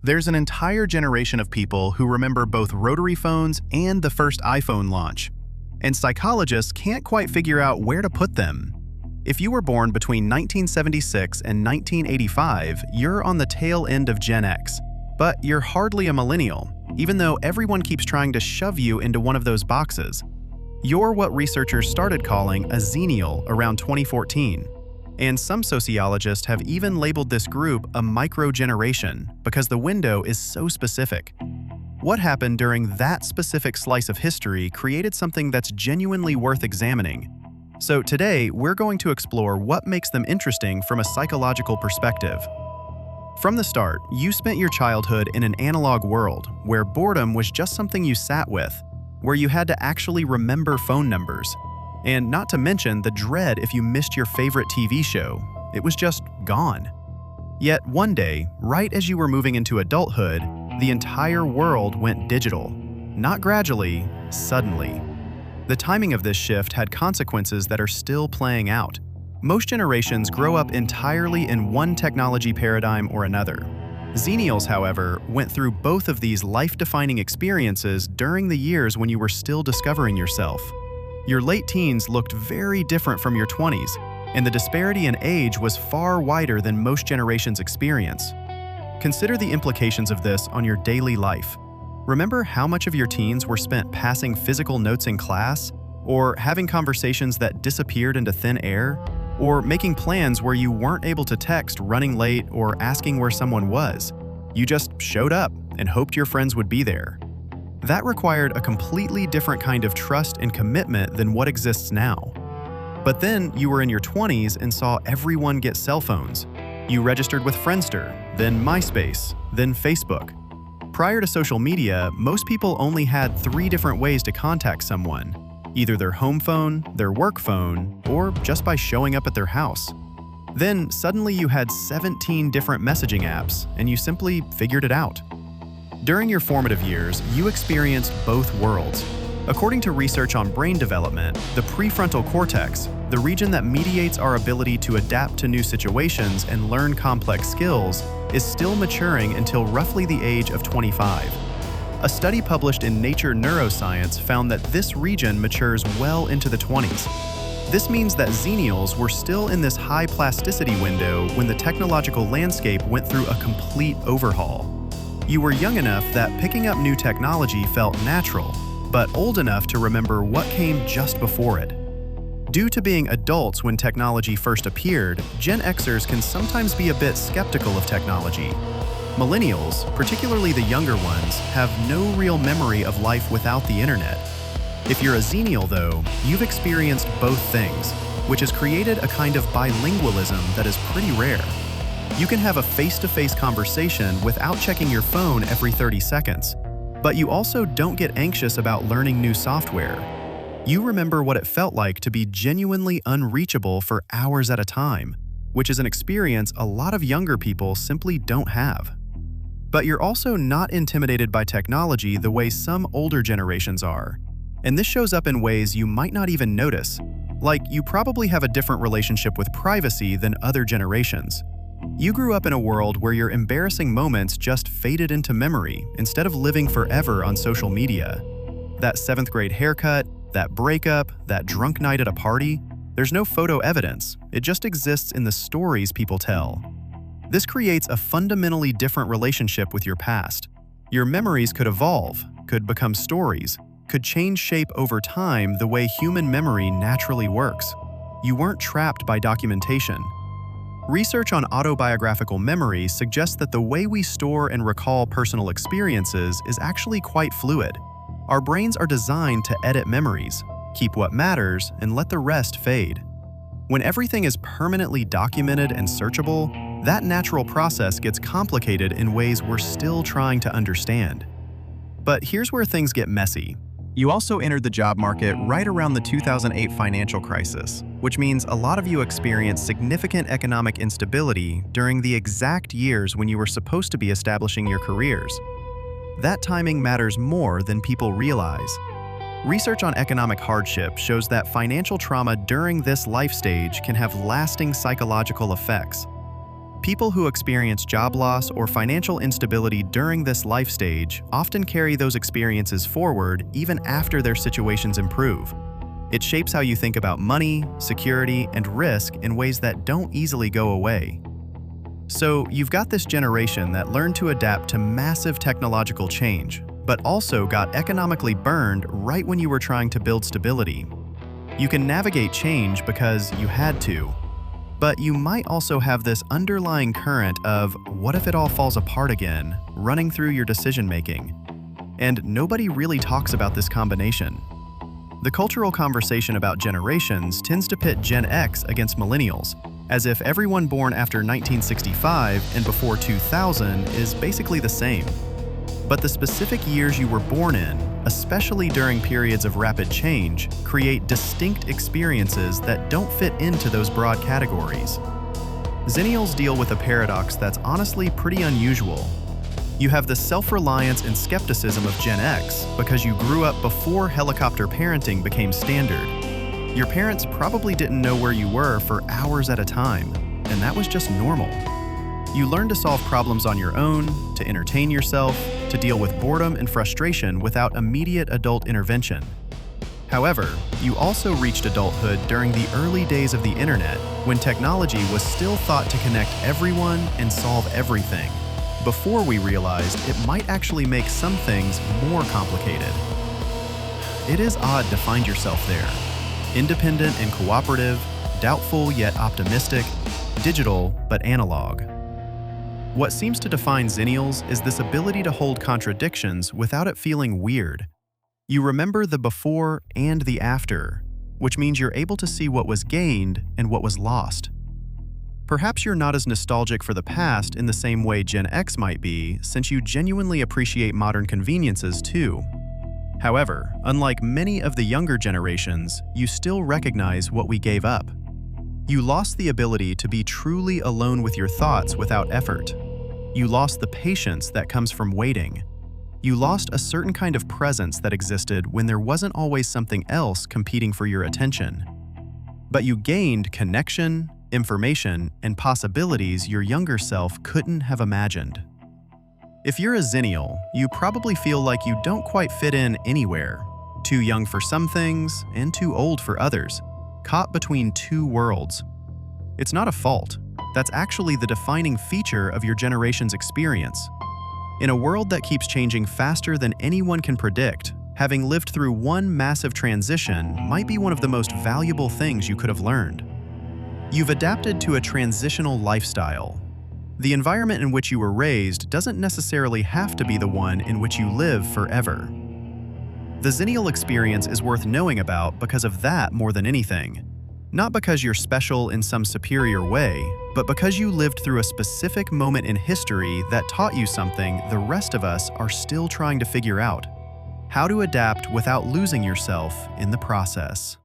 There's an entire generation of people who remember both rotary phones and the first iPhone launch, and psychologists can't quite figure out where to put them. If you were born between 1976 and 1985, you're on the tail end of Gen X, but you're hardly a millennial, even though everyone keeps trying to shove you into one of those boxes. You're what researchers started calling a Xennial around 2014. And some sociologists have even labeled this group a microgeneration because the window is so specific. What happened during that specific slice of history created something that's genuinely worth examining. So today, we're going to explore what makes them interesting from a psychological perspective. From the start, you spent your childhood in an analog world where boredom was just something you sat with, where you had to actually remember phone numbers. And not to mention the dread if you missed your favorite TV show. It was just gone. Yet one day, right as you were moving into adulthood, the entire world went digital. Not gradually, suddenly. The timing of this shift had consequences that are still playing out. Most generations grow up entirely in one technology paradigm or another. Xennials, however, went through both of these life-defining experiences during the years when you were still discovering yourself. Your late teens looked very different from your 20s, and the disparity in age was far wider than most generations experience. Consider the implications of this on your daily life. Remember how much of your teens were spent passing physical notes in class, or having conversations that disappeared into thin air, or making plans where you weren't able to text running late or asking where someone was. You just showed up and hoped your friends would be there. That required a completely different kind of trust and commitment than what exists now. But then you were in your 20s and saw everyone get cell phones. You registered with Friendster, then MySpace, then Facebook. Prior to social media, most people only had 3 different ways to contact someone, either their home phone, their work phone, or just by showing up at their house. Then suddenly you had 17 different messaging apps, and you simply figured it out. During your formative years, you experienced both worlds. According to research on brain development, the prefrontal cortex, the region that mediates our ability to adapt to new situations and learn complex skills, is still maturing until roughly the age of 25. A study published in Nature Neuroscience found that this region matures well into the 20s. This means that Xennials were still in this high plasticity window when the technological landscape went through a complete overhaul. You were young enough that picking up new technology felt natural, but old enough to remember what came just before it. Due to being adults when technology first appeared, Gen Xers can sometimes be a bit skeptical of technology. Millennials, particularly the younger ones, have no real memory of life without the internet. If you're a Xennial, though, you've experienced both things, which has created a kind of bilingualism that is pretty rare. You can have a face-to-face conversation without checking your phone every 30 seconds, but you also don't get anxious about learning new software. You remember what it felt like to be genuinely unreachable for hours at a time, which is an experience a lot of younger people simply don't have. But you're also not intimidated by technology the way some older generations are, and this shows up in ways you might not even notice, like you probably have a different relationship with privacy than other generations. You grew up in a world where your embarrassing moments just faded into memory instead of living forever on social media. That 7th grade haircut, that breakup, that drunk night at a party, there's no photo evidence. It just exists in the stories people tell. This creates a fundamentally different relationship with your past. Your memories could evolve, could become stories, could change shape over time the way human memory naturally works. You weren't trapped by documentation. Research on autobiographical memory suggests that the way we store and recall personal experiences is actually quite fluid. Our brains are designed to edit memories, keep what matters, and let the rest fade. When everything is permanently documented and searchable, that natural process gets complicated in ways we're still trying to understand. But here's where things get messy. You also entered the job market right around the 2008 financial crisis, which means a lot of you experienced significant economic instability during the exact years when you were supposed to be establishing your careers. That timing matters more than people realize. Research on economic hardship shows that financial trauma during this life stage can have lasting psychological effects. People who experience job loss or financial instability during this life stage often carry those experiences forward even after their situations improve. It shapes how you think about money, security, and risk in ways that don't easily go away. So, you've got this generation that learned to adapt to massive technological change, but also got economically burned right when you were trying to build stability. You can navigate change because you had to. But you might also have this underlying current of what if it all falls apart again, running through your decision-making. And nobody really talks about this combination. The cultural conversation about generations tends to pit Gen X against Millennials, as if everyone born after 1965 and before 2000 is basically the same. But the specific years you were born in, especially during periods of rapid change, create distinct experiences that don't fit into those broad categories. Xennials deal with a paradox that's honestly pretty unusual. You have the self-reliance and skepticism of Gen X because you grew up before helicopter parenting became standard. Your parents probably didn't know where you were for hours at a time, and that was just normal. You learned to solve problems on your own, to entertain yourself, to deal with boredom and frustration without immediate adult intervention. However, you also reached adulthood during the early days of the internet, when technology was still thought to connect everyone and solve everything, before we realized it might actually make some things more complicated. It is odd to find yourself there. Independent and cooperative, doubtful yet optimistic, digital but analog. What seems to define Xennials is this ability to hold contradictions without it feeling weird. You remember the before and the after, which means you're able to see what was gained and what was lost. Perhaps you're not as nostalgic for the past in the same way Gen X might be, since you genuinely appreciate modern conveniences too. However, unlike many of the younger generations, you still recognize what we gave up. You lost the ability to be truly alone with your thoughts without effort. You lost the patience that comes from waiting. You lost a certain kind of presence that existed when there wasn't always something else competing for your attention. But you gained connection, information, and possibilities your younger self couldn't have imagined. If you're a Xennial, you probably feel like you don't quite fit in anywhere. Too young for some things and too old for others. Caught between two worlds. It's not a fault. That's actually the defining feature of your generation's experience. In a world that keeps changing faster than anyone can predict, having lived through one massive transition might be one of the most valuable things you could have learned. You've adapted to a transitional lifestyle. The environment in which you were raised doesn't necessarily have to be the one in which you live forever. The Xennial experience is worth knowing about because of that more than anything. Not because you're special in some superior way, but because you lived through a specific moment in history that taught you something the rest of us are still trying to figure out: how to adapt without losing yourself in the process.